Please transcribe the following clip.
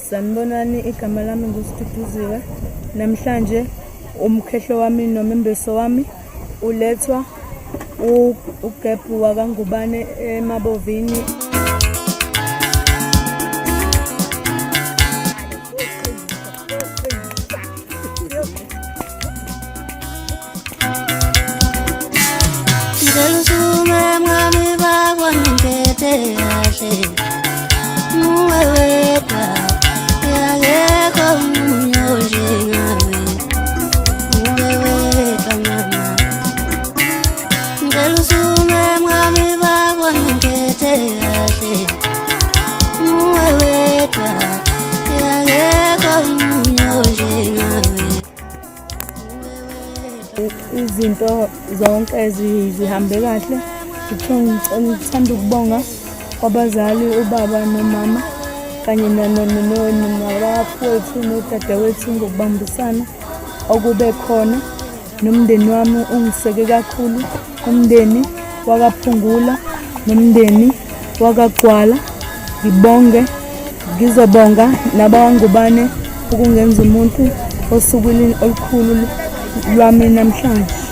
Sanibonani, igama lami nguSiduduziwe. Namhlanje umkhehlo wami noma imbeso wami ulethwa ugebhu wakangubane eMabovini. Izinto zonke zihambe kahle. Ngithanda ukubonga kwabazali, ubaba nomama kanye nabafowethu nodadewethu ngokubambisana okube khona. Nomndeni wami ungiseke kakhulu, umndeni wakaPhungula nomndeni wakaGcwala. Ngizobonga nabangubane ukungenza umuntu osukwini olukhulu lwami namhlanje.